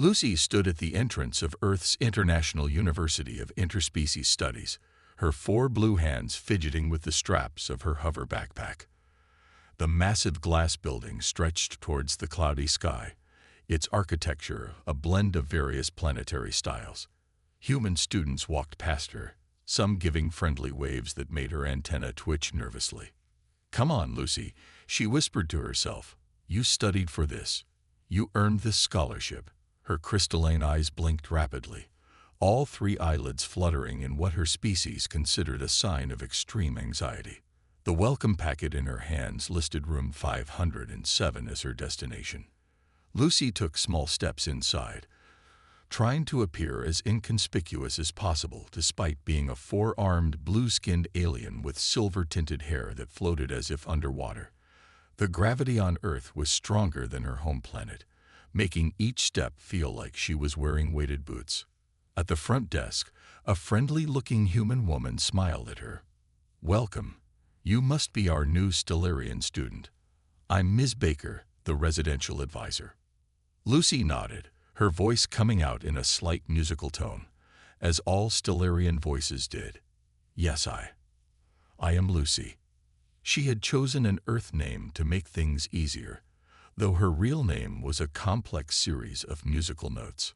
Lucy stood at the entrance of Earth's International University of Interspecies Studies, her four blue hands fidgeting with the straps of her hover backpack. The massive glass building stretched towards the cloudy sky, its architecture a blend of various planetary styles. Human students walked past her, some giving friendly waves that made her antenna twitch nervously. "Come on, Lucy," she whispered to herself. "You studied for this. You earned this scholarship." Her crystalline eyes blinked rapidly, all three eyelids fluttering in what her species considered a sign of extreme anxiety. The welcome packet in her hands listed room 507 as her destination. Lucy took small steps inside, trying to appear as inconspicuous as possible despite being a four-armed, blue-skinned alien with silver-tinted hair that floated as if underwater. The gravity on Earth was stronger than her home planet, making each step feel like she was wearing weighted boots. At the front desk, a friendly-looking human woman smiled at her. "Welcome. You must be our new Stellarian student. I'm Ms. Baker, the residential advisor." Lucy nodded, her voice coming out in a slight musical tone, as all Stellarian voices did. "Yes, I am Lucy." She had chosen an Earth name to make things easier, though her real name was a complex series of musical notes.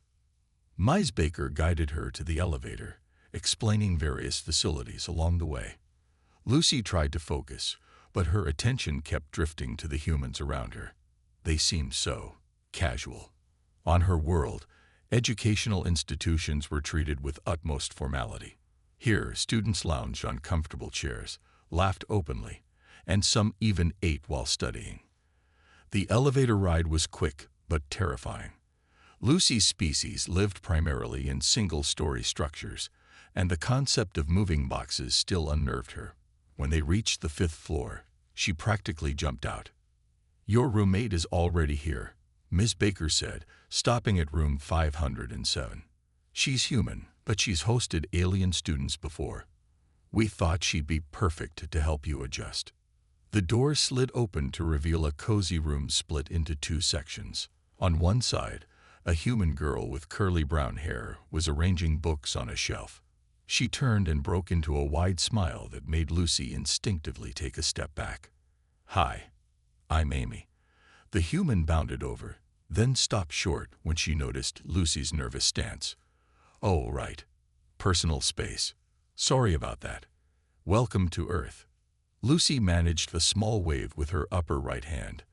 Ms. Baker guided her to the elevator, explaining various facilities along the way. Lucy tried to focus, but her attention kept drifting to the humans around her. They seemed so casual. On her world, educational institutions were treated with utmost formality. Here, students lounged on comfortable chairs, laughed openly, and some even ate while studying. The elevator ride was quick but terrifying. Lucy's species lived primarily in single-story structures, and the concept of moving boxes still unnerved her. When they reached the 5th floor, she practically jumped out. "Your roommate is already here," Ms. Baker said, stopping at room 507. "She's human, but she's hosted alien students before. We thought she'd be perfect to help you adjust." The door slid open to reveal a cozy room split into two sections. On one side, a human girl with curly brown hair was arranging books on a shelf. She turned and broke into a wide smile that made Lucy instinctively take a step back. "Hi, I'm Amy." The human bounded over, then stopped short when she noticed Lucy's nervous stance. "Oh, right. Personal space. Sorry about that. Welcome to Earth." Lucy managed a small wave with her upper right hand.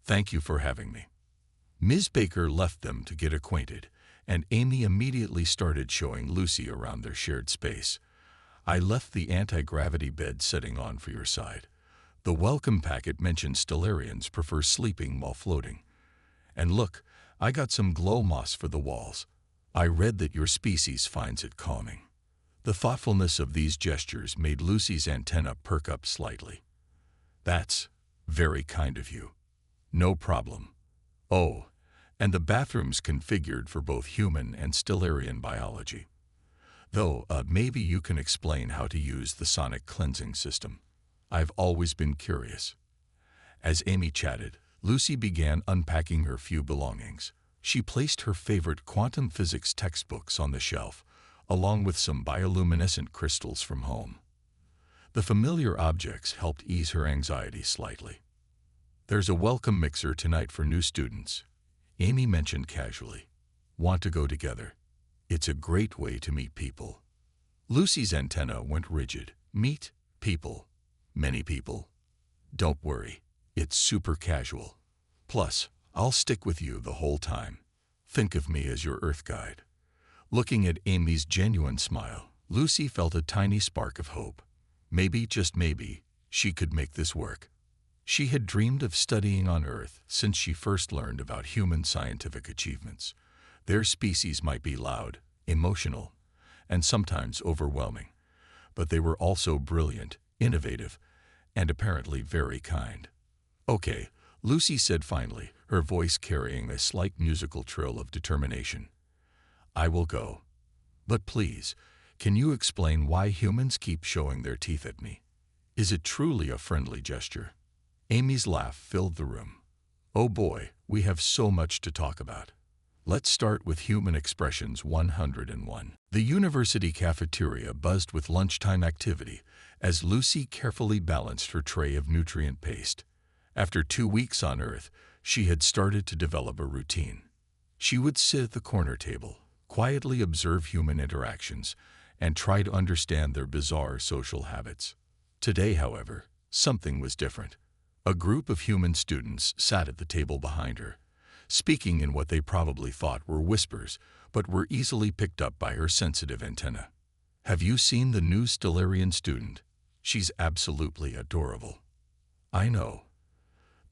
"Thank you for having me." Ms. Baker left them to get acquainted, and Amy immediately started showing Lucy around their shared space. "I left the anti-gravity bed setting on for your side. The welcome packet mentioned Stellarians prefer sleeping while floating. And look, I got some glow moss for the walls. I read that your species finds it calming." The thoughtfulness of these gestures made Lucy's antenna perk up slightly. "That's very kind of you." "No problem. Oh, and the bathroom's configured for both human and Stellarian biology. Though, maybe you can explain how to use the sonic cleansing system. I've always been curious." As Amy chatted, Lucy began unpacking her few belongings. She placed her favorite quantum physics textbooks on the shelf, along with some bioluminescent crystals from home. The familiar objects helped ease her anxiety slightly. "There's a welcome mixer tonight for new students," Amy mentioned casually. "Want to go together? It's a great way to meet people." Lucy's antenna went rigid. "Meet people? Many people? Don't worry, it's super casual. Plus, I'll stick with you the whole time. Think of me as your Earth guide." Looking at Amy's genuine smile, Lucy felt a tiny spark of hope. Maybe, just maybe, she could make this work. She had dreamed of studying on Earth since she first learned about human scientific achievements. Their species might be loud, emotional, and sometimes overwhelming, but they were also brilliant, innovative, and apparently very kind. "Okay," Lucy said finally, her voice carrying a slight musical trill of determination. "I will go. But please, can you explain why humans keep showing their teeth at me? Is it truly a friendly gesture?" Amy's laugh filled the room. "Oh boy, we have so much to talk about. Let's start with Human Expressions 101. The university cafeteria buzzed with lunchtime activity as Lucy carefully balanced her tray of nutrient paste. After 2 weeks on Earth, she had started to develop a routine. She would sit at the corner table, quietly observe human interactions, and try to understand their bizarre social habits. Today, however, something was different. A group of human students sat at the table behind her, speaking in what they probably thought were whispers, but were easily picked up by her sensitive antenna. Have you seen the new Stellarian student? She's absolutely adorable. I know.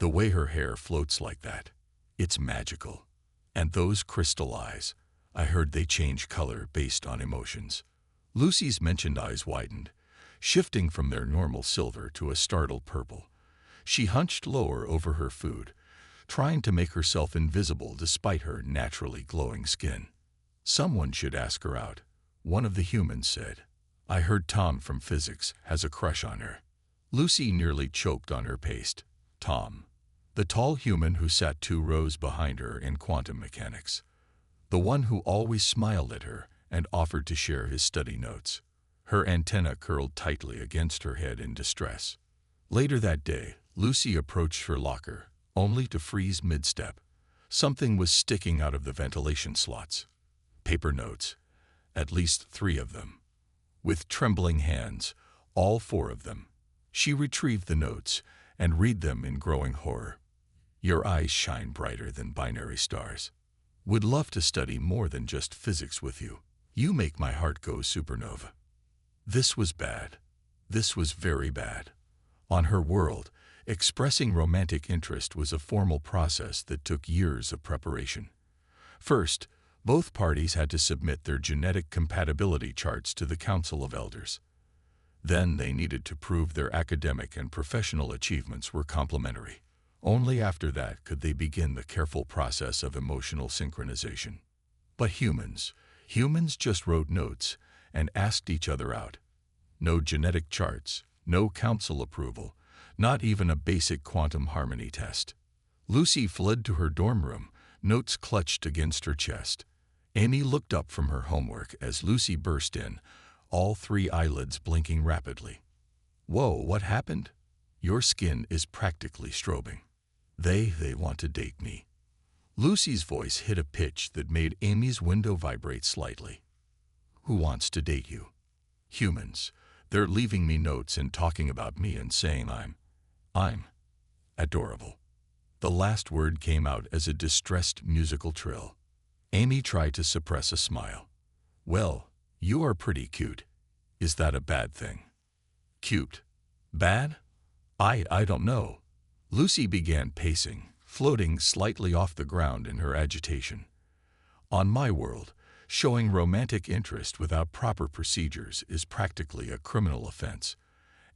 The way her hair floats like that. It's magical. And those crystal eyes, I heard they change color based on emotions. Lucy's mentioned eyes widened, shifting from their normal silver to a startled purple. She hunched lower over her food, trying to make herself invisible despite her naturally glowing skin. Someone should ask her out, one of the humans said. I heard Tom from physics has a crush on her. Lucy nearly choked on her paste. Tom, the tall human who sat 2 rows behind her in quantum mechanics. The one who always smiled at her and offered to share his study notes. Her antenna curled tightly against her head in distress. Later that day, Lucy approached her locker, only to freeze mid-step. Something was sticking out of the ventilation slots. Paper notes, at least 3 of them. With trembling hands, all 4 of them, she retrieved the notes and read them in growing horror. Your eyes shine brighter than binary stars. Would love to study more than just physics with you. You make my heart go supernova. This was bad. This was very bad. On her world, expressing romantic interest was a formal process that took years of preparation. First, both parties had to submit their genetic compatibility charts to the Council of Elders. Then they needed to prove their academic and professional achievements were complementary. Only after that could they begin the careful process of emotional synchronization. But humans just wrote notes and asked each other out. No genetic charts, no council approval, not even a basic quantum harmony test. Lucy fled to her dorm room, notes clutched against her chest. Amy looked up from her homework as Lucy burst in, all 3 eyelids blinking rapidly. Whoa, what happened? Your skin is practically strobing. They want to date me. Lucy's voice hit a pitch that made Amy's window vibrate slightly. Who wants to date you? Humans. They're leaving me notes and talking about me and saying I'm adorable. The last word came out as a distressed musical trill. Amy tried to suppress a smile. Well, you are pretty cute. Is that a bad thing? Cute? Bad? I don't know. Lucy began pacing, floating slightly off the ground in her agitation. On my world, showing romantic interest without proper procedures is practically a criminal offense,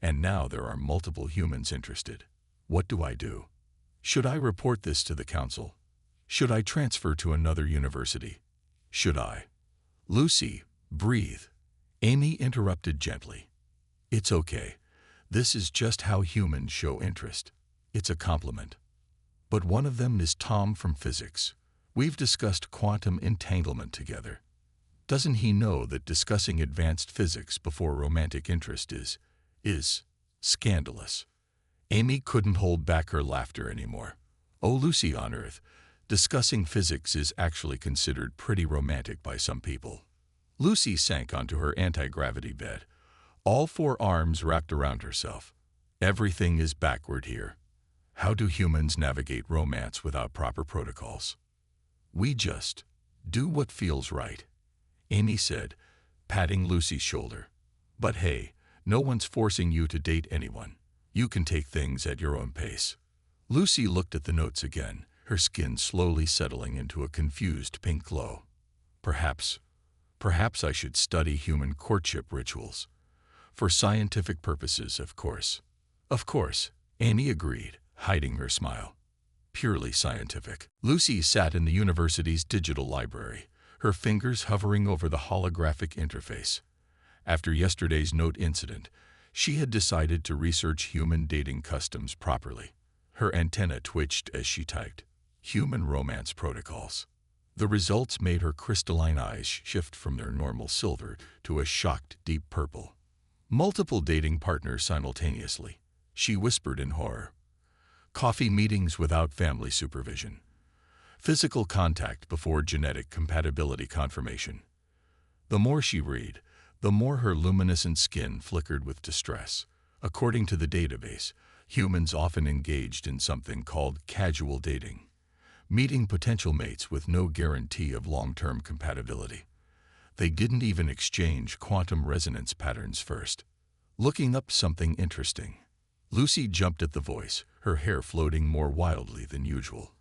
and now there are multiple humans interested. What do I do? Should I report this to the council? Should I transfer to another university? Should I? Lucy, breathe. Amy interrupted gently. It's okay. This is just how humans show interest. It's a compliment. But one of them is Tom from physics. We've discussed quantum entanglement together. Doesn't he know that discussing advanced physics before romantic interest is scandalous? Amy couldn't hold back her laughter anymore. Oh, Lucy on Earth, discussing physics is actually considered pretty romantic by some people. Lucy sank onto her anti-gravity bed, all 4 arms wrapped around herself. Everything is backward here. How do humans navigate romance without proper protocols? We just do what feels right, Amy said, patting Lucy's shoulder. But hey, no one's forcing you to date anyone. You can take things at your own pace. Lucy looked at the notes again, her skin slowly settling into a confused pink glow. Perhaps I should study human courtship rituals. For scientific purposes, of course. Of course, Amy agreed, hiding her smile. Purely scientific. Lucy sat in the university's digital library, her fingers hovering over the holographic interface. After yesterday's note incident, she had decided to research human dating customs properly. Her antenna twitched as she typed. Human romance protocols. The results made her crystalline eyes shift from their normal silver to a shocked deep purple. Multiple dating partners simultaneously, she whispered in horror. Coffee meetings without family supervision. Physical contact before genetic compatibility confirmation. The more she read, the more her luminescent skin flickered with distress. According to the database, humans often engaged in something called casual dating, meeting potential mates with no guarantee of long-term compatibility. They didn't even exchange quantum resonance patterns first. Looking up something interesting. Lucy jumped at the voice, her hair floating more wildly than usual.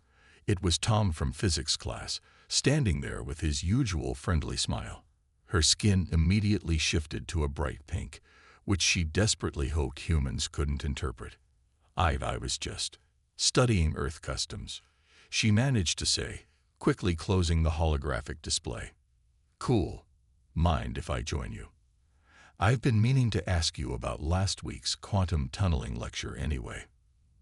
It was Tom from physics class, standing there with his usual friendly smile. Her skin immediately shifted to a bright pink, which she desperately hoped humans couldn't interpret. I was just studying Earth customs, she managed to say, quickly closing the holographic display. Cool. Mind if I join you? I've been meaning to ask you about last week's quantum tunneling lecture anyway.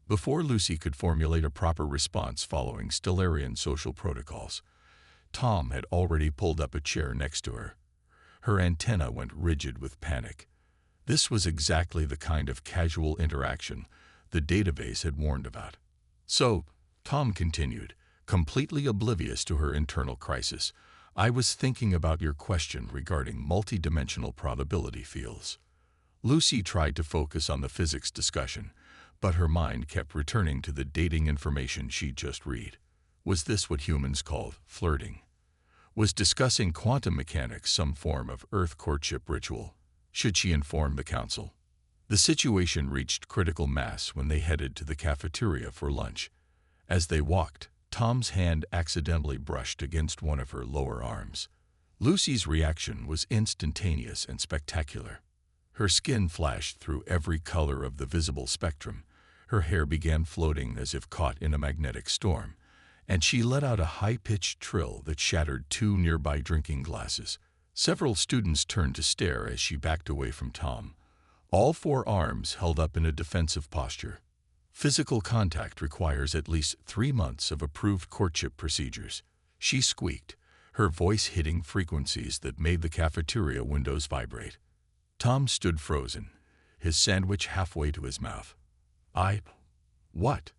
Before Lucy could formulate a proper response following Stellarian social protocols, Tom had already pulled up a chair next to her. Her antenna went rigid with panic. This was exactly the kind of casual interaction the database had warned about. So, Tom continued, completely oblivious to her internal crisis, I was thinking about your question regarding multidimensional probability fields. Lucy tried to focus on the physics discussion, but her mind kept returning to the dating information she'd just read. Was this what humans called flirting? Was discussing quantum mechanics some form of Earth courtship ritual? Should she inform the council? The situation reached critical mass when they headed to the cafeteria for lunch. As they walked, Tom's hand accidentally brushed against one of her lower arms. Lucy's reaction was instantaneous and spectacular. Her skin flashed through every color of the visible spectrum. Her hair began floating as if caught in a magnetic storm, and she let out a high-pitched trill that shattered two nearby drinking glasses. Several students turned to stare as she backed away from Tom, all four arms held up in a defensive posture. Physical contact requires at least 3 months of approved courtship procedures, she squeaked, her voice hitting frequencies that made the cafeteria windows vibrate. Tom stood frozen, his sandwich halfway to his mouth. What?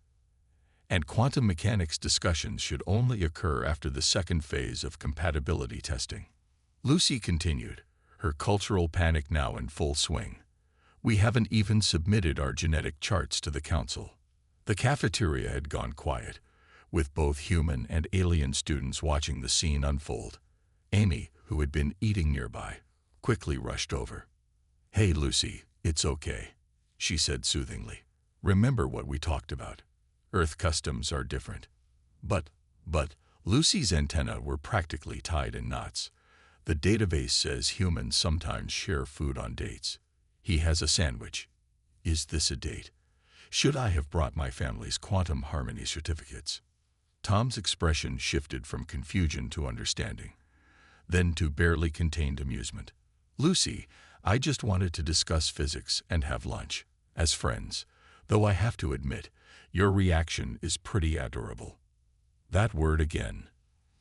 And quantum mechanics discussions should only occur after the second phase of compatibility testing. Lucy continued, her cultural panic now in full swing. We haven't even submitted our genetic charts to the council. The cafeteria had gone quiet, with both human and alien students watching the scene unfold. Amy, who had been eating nearby, quickly rushed over. Hey, Lucy, it's okay, she said soothingly. Remember what we talked about. Earth customs are different. But, Lucy's antennae were practically tied in knots. The database says humans sometimes share food on dates. He has a sandwich. Is this a date? Should I have brought my family's quantum harmony certificates? Tom's expression shifted from confusion to understanding, then to barely contained amusement. Lucy, I just wanted to discuss physics and have lunch, as friends, though I have to admit, your reaction is pretty adorable. That word again.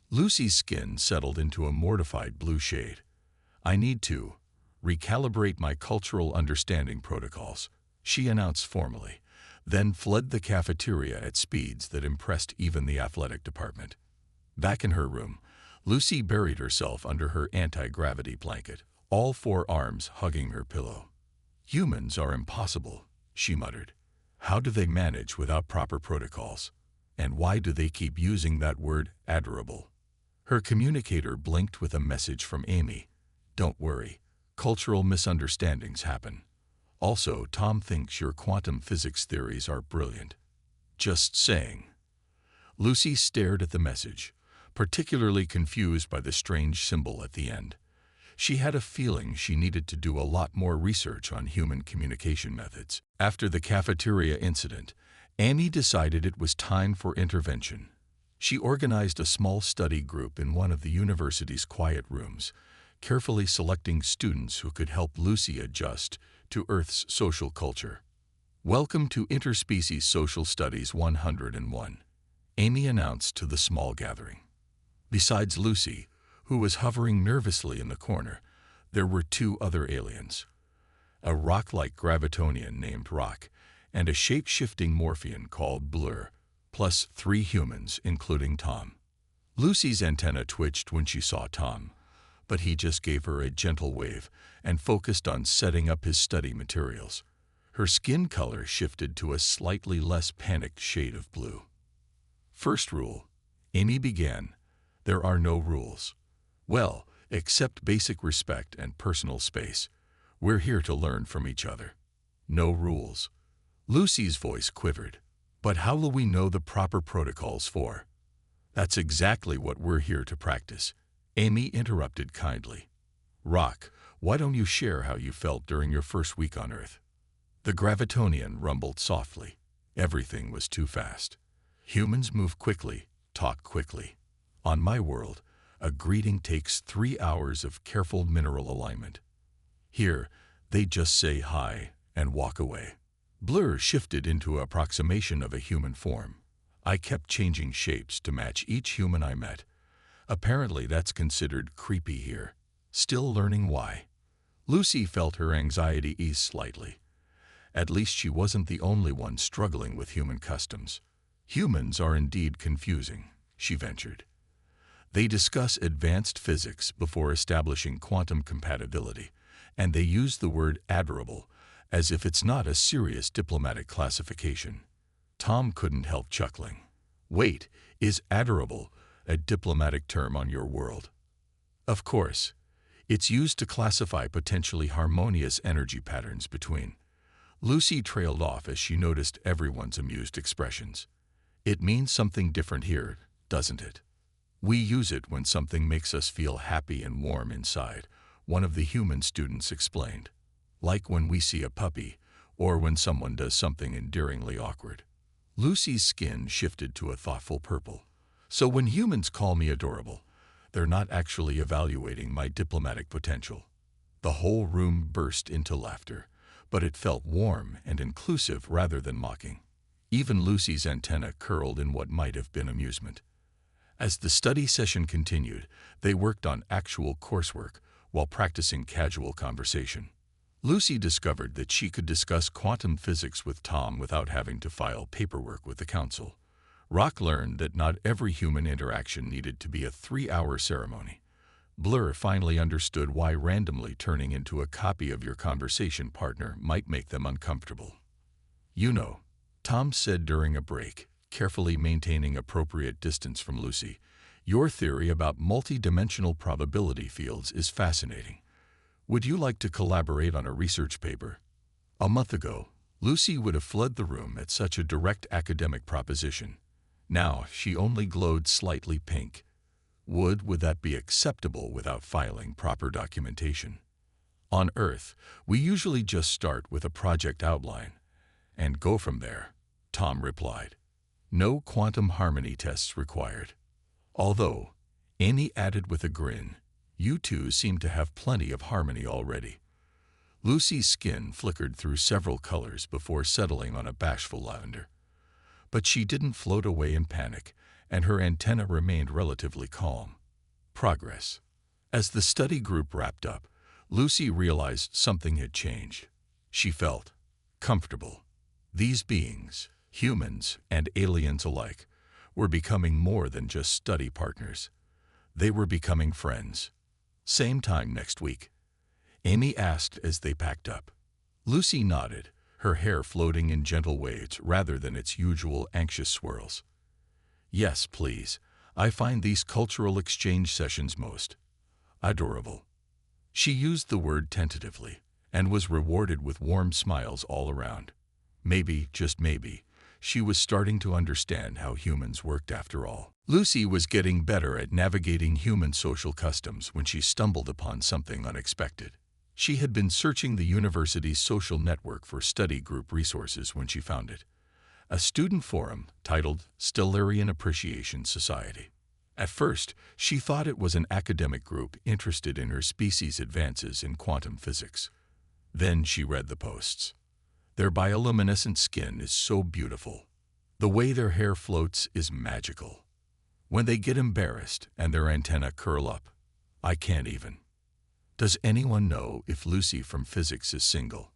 Lucy's skin settled into a mortified blue shade. I need to recalibrate my cultural understanding protocols, she announced formally, then fled the cafeteria at speeds that impressed even the athletic department. Back in her room, Lucy buried herself under her anti-gravity blanket, all four arms hugging her pillow. Humans are impossible, she muttered. How do they manage without proper protocols? And why do they keep using that word, adorable? Her communicator blinked with a message from Amy. Don't worry. Cultural misunderstandings happen. Also, Tom thinks your quantum physics theories are brilliant. Just saying. Lucy stared at the message, particularly confused by the strange symbol at the end. She had a feeling she needed to do a lot more research on human communication methods. After the cafeteria incident, Amy decided it was time for intervention. She organized a small study group in one of the university's quiet rooms, carefully selecting students who could help Lucy adjust to Earth's social culture. Welcome to Interspecies Social Studies 101, Amy announced to the small gathering. Besides Lucy, who was hovering nervously in the corner, there were two other aliens. A rock-like gravitonian named Rock, and a shape-shifting Morphean called Blur, plus 3 humans, including Tom. Lucy's antenna twitched when she saw Tom, but he just gave her a gentle wave and focused on setting up his study materials. Her skin color shifted to a slightly less panicked shade of blue. First rule, Amy began, there are no rules. Well, except basic respect and personal space. We're here to learn from each other. No rules. Lucy's voice quivered. But how will we know the proper protocols for? That's exactly what we're here to practice. Amy interrupted kindly. Rock, why don't you share how you felt during your first week on Earth? The gravitonian rumbled softly. Everything was too fast. Humans move quickly, talk quickly. On my world, a greeting takes 3 hours of careful mineral alignment. Here, they just say hi and walk away. Blur shifted into approximation of a human form. I kept changing shapes to match each human I met. Apparently that's considered creepy here. Still learning why. Lucy felt her anxiety ease slightly. At least she wasn't the only one struggling with human customs. Humans are indeed confusing, she ventured. They discuss advanced physics before establishing quantum compatibility, and they use the word adorable as if it's not a serious diplomatic classification. Tom couldn't help chuckling. Wait, is adorable a diplomatic term on your world? Of course. It's used to classify potentially harmonious energy patterns between. Lucy trailed off as she noticed everyone's amused expressions. It means something different here, doesn't it? We use it when something makes us feel happy and warm inside, one of the human students explained. Like when we see a puppy, or when someone does something endearingly awkward. Lucy's skin shifted to a thoughtful purple. So when humans call me adorable, they're not actually evaluating my diplomatic potential. The whole room burst into laughter, but it felt warm and inclusive rather than mocking. Even Lucy's antenna curled in what might have been amusement. As the study session continued, they worked on actual coursework while practicing casual conversation. Lucy discovered that she could discuss quantum physics with Tom without having to file paperwork with the council. Rock learned that not every human interaction needed to be a 3-hour ceremony. Blur finally understood why randomly turning into a copy of your conversation partner might make them uncomfortable. You know, Tom said during a break, carefully maintaining appropriate distance from Lucy, your theory about multi-dimensional probability fields is fascinating. Would you like to collaborate on a research paper? A month ago, Lucy would have fled the room at such a direct academic proposition. Now, she only glowed slightly pink. Would that be acceptable without filing proper documentation? On Earth, we usually just start with a project outline and go from there, Tom replied. No quantum harmony tests required. Although, Amy added with a grin, you two seem to have plenty of harmony already. Lucy's skin flickered through several colors before settling on a bashful lavender. But she didn't float away in panic, and her antenna remained relatively calm. Progress. As the study group wrapped up, Lucy realized something had changed. She felt comfortable. These beings, humans and aliens alike, were becoming more than just study partners. They were becoming friends. Same time next week, Amy asked as they packed up. Lucy nodded, her hair floating in gentle waves rather than its usual anxious swirls. Yes, please. I find these cultural exchange sessions most adorable. She used the word tentatively and was rewarded with warm smiles all around. Maybe, just maybe, she was starting to understand how humans worked after all. Lucy was getting better at navigating human social customs when she stumbled upon something unexpected. She had been searching the university's social network for study group resources when she found it. A student forum titled Stellarian Appreciation Society. At first, she thought it was an academic group interested in her species' advances in quantum physics. Then she read the posts. Their bioluminescent skin is so beautiful. The way their hair floats is magical. When they get embarrassed and their antennae curl up. I can't even. Does anyone know if Lucy from physics is single?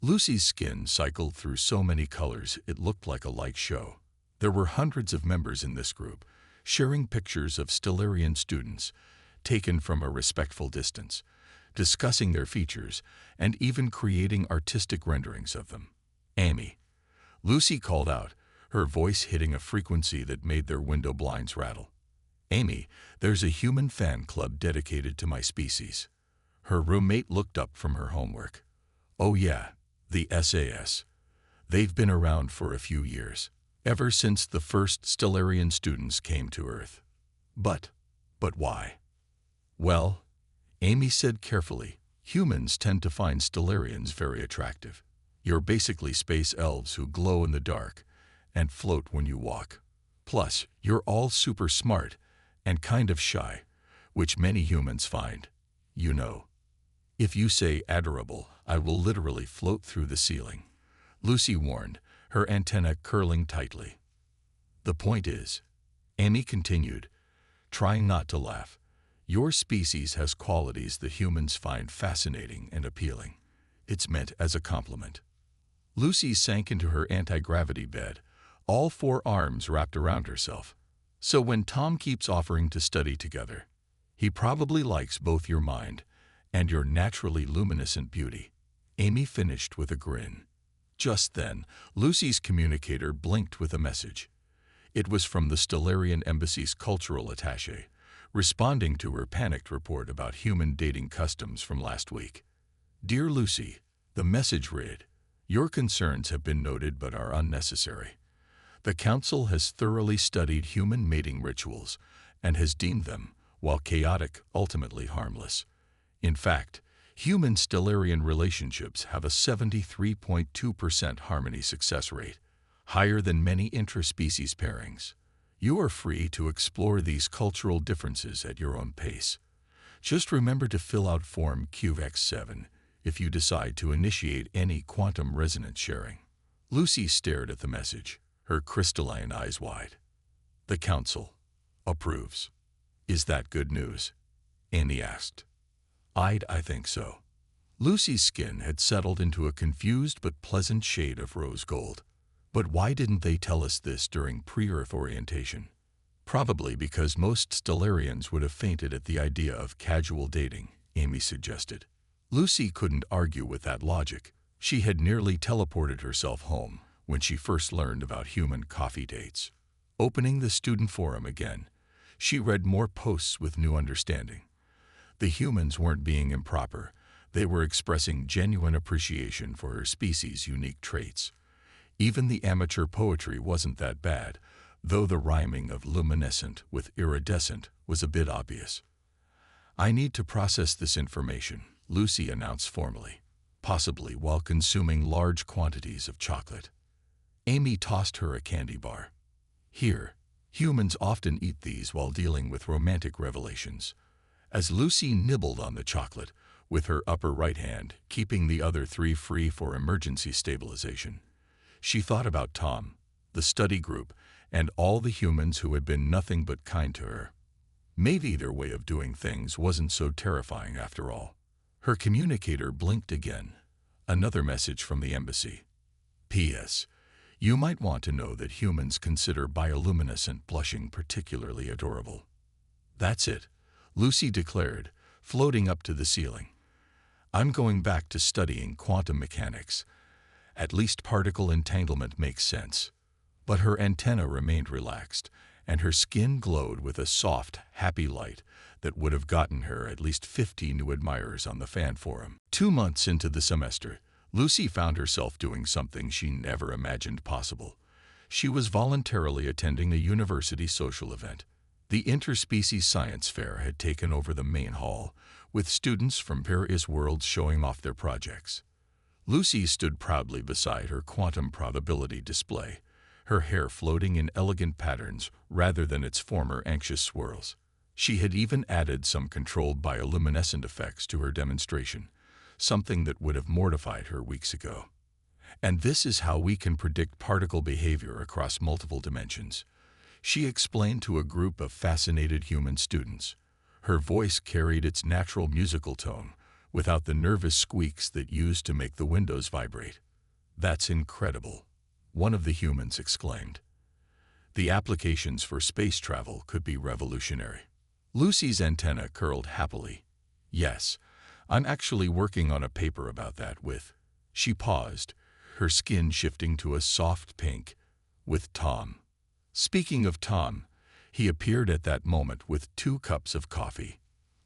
Lucy's skin cycled through so many colors it looked like a light show. There were hundreds of members in this group, sharing pictures of Stellarian students, taken from a respectful distance, discussing their features, and even creating artistic renderings of them. Amy. Lucy called out, her voice hitting a frequency that made their window blinds rattle. Amy, there's a human fan club dedicated to my species. Her roommate looked up from her homework. Oh yeah, the SAS. They've been around for a few years, ever since the first Stellarian students came to Earth. But why? Well, Amy said carefully, humans tend to find Stellarians very attractive. You're basically space elves who glow in the dark and float when you walk. Plus, you're all super smart and kind of shy, which many humans find, you know. If you say adorable, I will literally float through the ceiling, Lucy warned, her antennae curling tightly. The point is, Amy continued, trying not to laugh, your species has qualities that humans find fascinating and appealing. It's meant as a compliment. Lucy sank into her anti-gravity bed, all four arms wrapped around herself. So when Tom keeps offering to study together, he probably likes both your mind and your naturally luminescent beauty. Amy finished with a grin. Just then, Lucy's communicator blinked with a message. It was from the Stellarian Embassy's cultural attaché, responding to her panicked report about human dating customs from last week. Dear Lucy, the message read, your concerns have been noted but are unnecessary. The Council has thoroughly studied human mating rituals and has deemed them, while chaotic, ultimately harmless. In fact, human Stellarian relationships have a 73.2% harmony success rate, higher than many interspecies pairings. You are free to explore these cultural differences at your own pace. Just remember to fill out Form QX7 if you decide to initiate any quantum resonance sharing. Lucy stared at the message, her crystalline eyes wide. The Council approves. Is that good news? Amy asked. I think so. Lucy's skin had settled into a confused but pleasant shade of rose gold. But why didn't they tell us this during pre-Earth orientation? Probably because most Stellarians would have fainted at the idea of casual dating, Amy suggested. Lucy couldn't argue with that logic. She had nearly teleported herself home when she first learned about human coffee dates. Opening the student forum again, she read more posts with new understanding. The humans weren't being improper. They were expressing genuine appreciation for her species' unique traits. Even the amateur poetry wasn't that bad, though the rhyming of luminescent with iridescent was a bit obvious. I need to process this information, Lucy announced formally, possibly while consuming large quantities of chocolate. Amy tossed her a candy bar. Here, humans often eat these while dealing with romantic revelations. As Lucy nibbled on the chocolate, with her upper right hand keeping the other three free for emergency stabilization, she thought about Tom, the study group, and all the humans who had been nothing but kind to her. Maybe their way of doing things wasn't so terrifying after all. Her communicator blinked again. Another message from the embassy. P.S. You might want to know that humans consider bioluminescent blushing particularly adorable. That's it, Lucy declared, floating up to the ceiling. I'm going back to studying quantum mechanics. At least particle entanglement makes sense. But her antenna remained relaxed, and her skin glowed with a soft, happy light that would have gotten her at least 50 new admirers on the fan forum. 2 months into the semester, Lucy found herself doing something she never imagined possible. She was voluntarily attending a university social event. The Interspecies Science Fair had taken over the main hall, with students from various worlds showing off their projects. Lucy stood proudly beside her quantum probability display, her hair floating in elegant patterns rather than its former anxious swirls. She had even added some controlled bioluminescent effects to her demonstration, something that would have mortified her weeks ago. And this is how we can predict particle behavior across multiple dimensions. She explained to a group of fascinated human students. Her voice carried its natural musical tone, without the nervous squeaks that used to make the windows vibrate. "That's incredible," one of the humans exclaimed. "The applications for space travel could be revolutionary." Lucy's antenna curled happily. "Yes, I'm actually working on a paper about that with—" She paused, her skin shifting to a soft pink, "with Tom." Speaking of Tom, he appeared at that moment with 2 cups of coffee.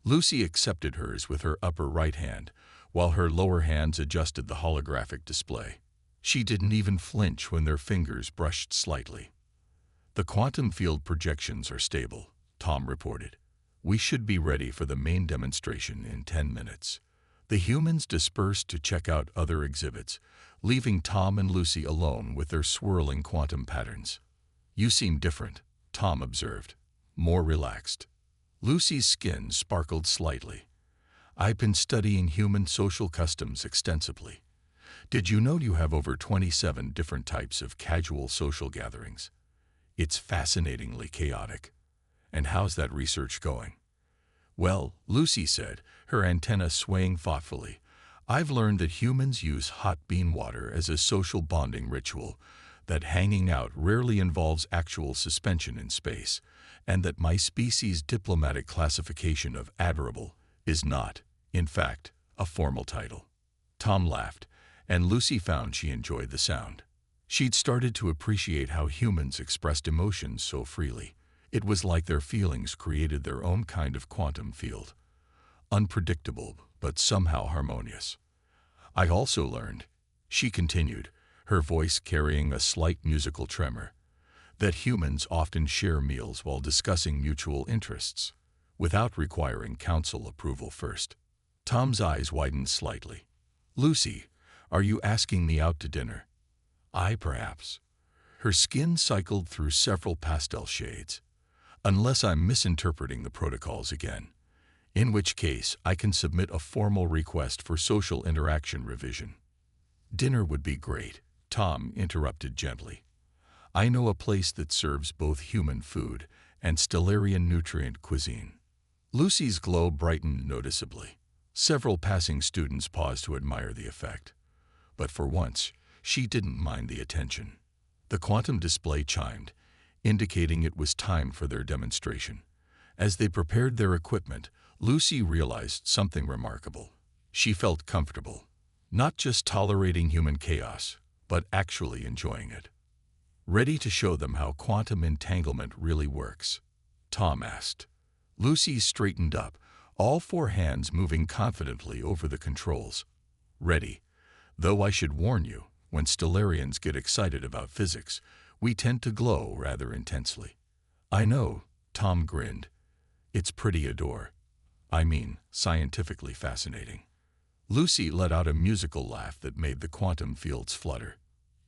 Lucy accepted hers with her upper right hand, while her lower hands adjusted the holographic display. She didn't even flinch when their fingers brushed slightly. "The quantum field projections are stable," Tom reported. "We should be ready for the main demonstration in 10 minutes. The humans dispersed to check out other exhibits, leaving Tom and Lucy alone with their swirling quantum patterns. "You seem different," Tom observed, "more relaxed." Lucy's skin sparkled slightly. "I've been studying human social customs extensively. Did you know you have over 27 different types of casual social gatherings? It's fascinatingly chaotic. And how's that research going?" "Well," Lucy said, her antenna swaying thoughtfully, "I've learned that humans use hot bean water as a social bonding ritual, that hanging out rarely involves actual suspension in space, and that my species' diplomatic classification of admirable is not, in fact, a formal title." Tom laughed, and Lucy found she enjoyed the sound. She'd started to appreciate how humans expressed emotions so freely. It was like their feelings created their own kind of quantum field. Unpredictable, but somehow harmonious. "I also learned," she continued, her voice carrying a slight musical tremor, "that humans often share meals while discussing mutual interests, without requiring council approval first." Tom's eyes widened slightly. "Lucy, are you asking me out to dinner?" Perhaps." Her skin cycled through several pastel shades. "Unless I'm misinterpreting the protocols again, in which case I can submit a formal request for social interaction revision." "Dinner would be great," Tom interrupted gently. "I know a place that serves both human food and Stellarian nutrient cuisine." Lucy's glow brightened noticeably. Several passing students paused to admire the effect. But for once, she didn't mind the attention. The quantum display chimed, indicating it was time for their demonstration. As they prepared their equipment, Lucy realized something remarkable. She felt comfortable, not just tolerating human chaos, but actually enjoying it. "Ready to show them how quantum entanglement really works?" Tom asked. Lucy straightened up, all 4 hands moving confidently over the controls. "Ready. Though I should warn you, when Stellarians get excited about physics, we tend to glow rather intensely." "I know," Tom grinned. "It's pretty scientifically fascinating." Lucy let out a musical laugh that made the quantum fields flutter.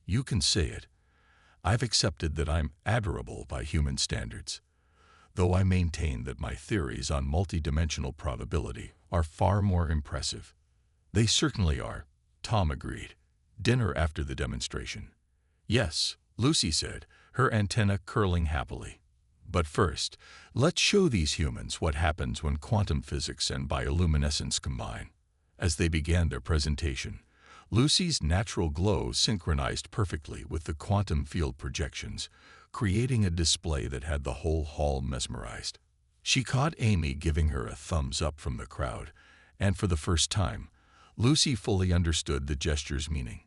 "You can say it. I've accepted that I'm admirable by human standards, though I maintain that my theories on multidimensional probability are far more impressive." "They certainly are," Tom agreed. "Dinner after the demonstration?" "Yes," Lucy said, her antenna curling happily. "But first, let's show these humans what happens when quantum physics and bioluminescence combine." As they began their presentation, Lucy's natural glow synchronized perfectly with the quantum field projections, creating a display that had the whole hall mesmerized. She caught Amy giving her a thumbs up from the crowd, and for the first time, Lucy fully understood the gesture's meaning.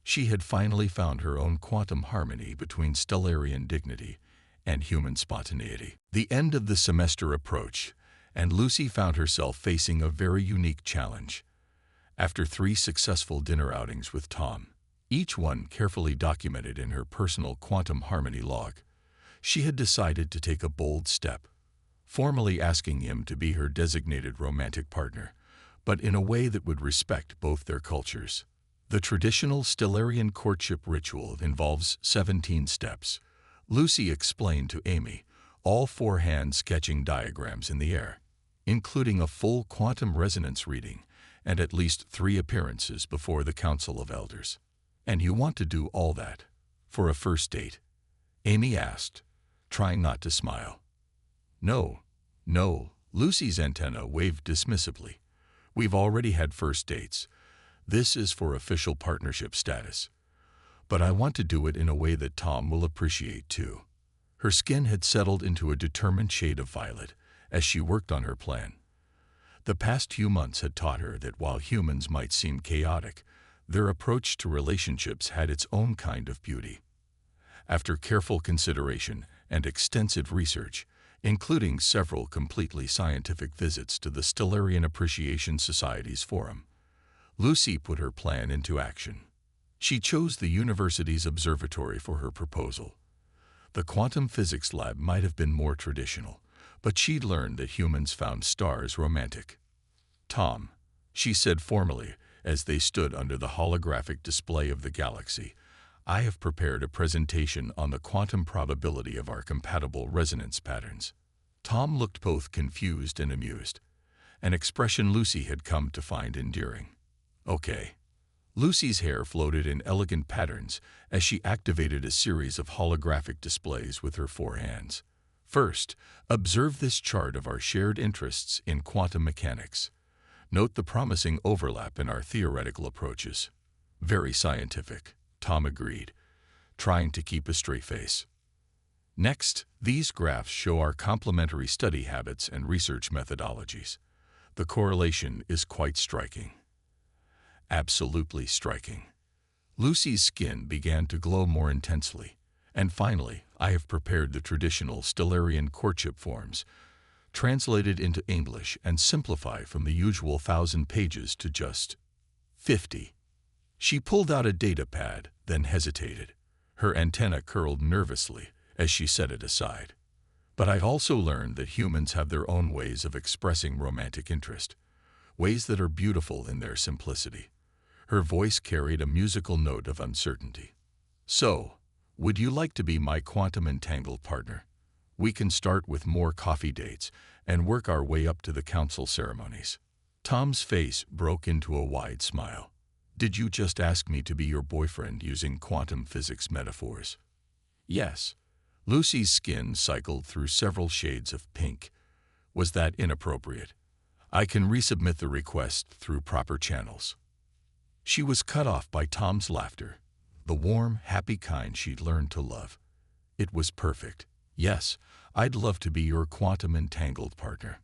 She had finally found her own quantum harmony between Stellarian dignity and human spontaneity. The end of the semester approached, and Lucy found herself facing a very unique challenge. After 3 successful dinner outings with Tom, each one carefully documented in her personal quantum harmony log, she had decided to take a bold step, formally asking him to be her designated romantic partner, but in a way that would respect both their cultures. The traditional Stellarian courtship ritual involves 17 steps, Lucy explained to Amy, all 4 hands sketching diagrams in the air, including a full quantum resonance reading and at least 3 appearances before the Council of Elders. "And you want to do all that for a first date?" Amy asked, trying not to smile. No, no, Lucy's antenna waved dismissively. We've already had first dates. This is for official partnership status. But I want to do it in a way that Tom will appreciate too. Her skin had settled into a determined shade of violet as she worked on her plan. The past few months had taught her that while humans might seem chaotic, their approach to relationships had its own kind of beauty. After careful consideration and extensive research, including several completely scientific visits to the Stellarian Appreciation Society's forum, Lucy put her plan into action. She chose the university's observatory for her proposal. The quantum physics lab might have been more traditional, but she'd learned that humans found stars romantic. "Tom," she said formally as they stood under the holographic display of the galaxy, "I have prepared a presentation on the quantum probability of our compatible resonance patterns." Tom looked both confused and amused, an expression Lucy had come to find endearing. "Okay." Lucy's hair floated in elegant patterns as she activated a series of holographic displays with her four hands. "First, observe this chart of our shared interests in quantum mechanics. Note the promising overlap in our theoretical approaches." "Very scientific," Tom agreed, trying to keep a straight face. "Next, these graphs show our complementary study habits and research methodologies. The correlation is quite striking." Absolutely striking. Lucy's skin began to glow more intensely. "And finally, I have prepared the traditional Stellarian courtship forms, translated into English and simplified from the usual 1,000 pages to just 50. She pulled out a data pad, then hesitated. Her antenna curled nervously as she set it aside. "But I also learned that humans have their own ways of expressing romantic interest, ways that are beautiful in their simplicity." Her voice carried a musical note of uncertainty. "So, would you like to be my quantum entangled partner? We can start with more coffee dates and work our way up to the council ceremonies." Tom's face broke into a wide smile. "Did you just ask me to be your boyfriend using quantum physics metaphors?" "Yes." Lucy's skin cycled through several shades of pink. "Was that inappropriate? I can resubmit the request through proper channels." She was cut off by Tom's laughter, the warm, happy kind she'd learned to love. It was perfect. "Yes, I'd love to be your quantum entangled partner."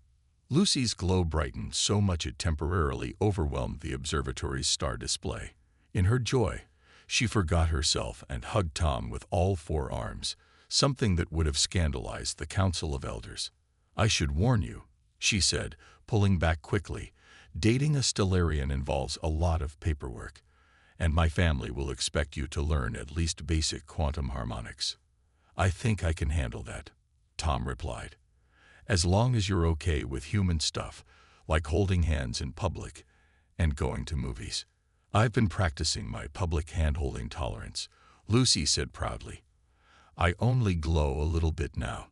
Lucy's glow brightened so much it temporarily overwhelmed the observatory's star display. In her joy, she forgot herself and hugged Tom with all four arms, something that would have scandalized the Council of Elders. "I should warn you," she said, pulling back quickly, "dating a Stellarian involves a lot of paperwork, and my family will expect you to learn at least basic quantum harmonics." "I think I can handle that," Tom replied. "As long as you're okay with human stuff, like holding hands in public and going to movies." "I've been practicing my public hand-holding tolerance," Lucy said proudly. "I only glow a little bit now."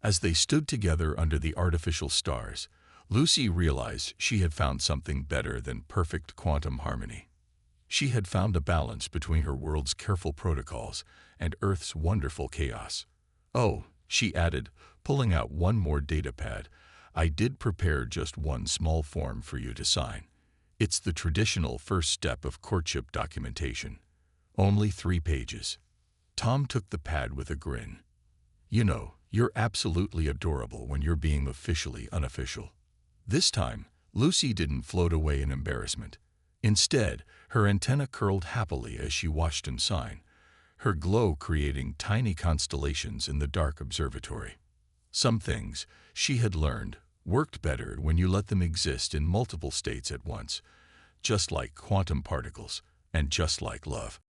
As they stood together under the artificial stars, Lucy realized she had found something better than perfect quantum harmony. She had found a balance between her world's careful protocols and Earth's wonderful chaos. "Oh," she added, pulling out one more data pad, "I did prepare just one small form for you to sign. It's the traditional first step of courtship documentation. Only 3 pages." Tom took the pad with a grin. "You know, you're absolutely adorable when you're being officially unofficial." This time, Lucy didn't float away in embarrassment. Instead, her antenna curled happily as she watched him sign, her glow creating tiny constellations in the dark observatory. Some things, she had learned, worked better when you let them exist in multiple states at once, just like quantum particles and just like love.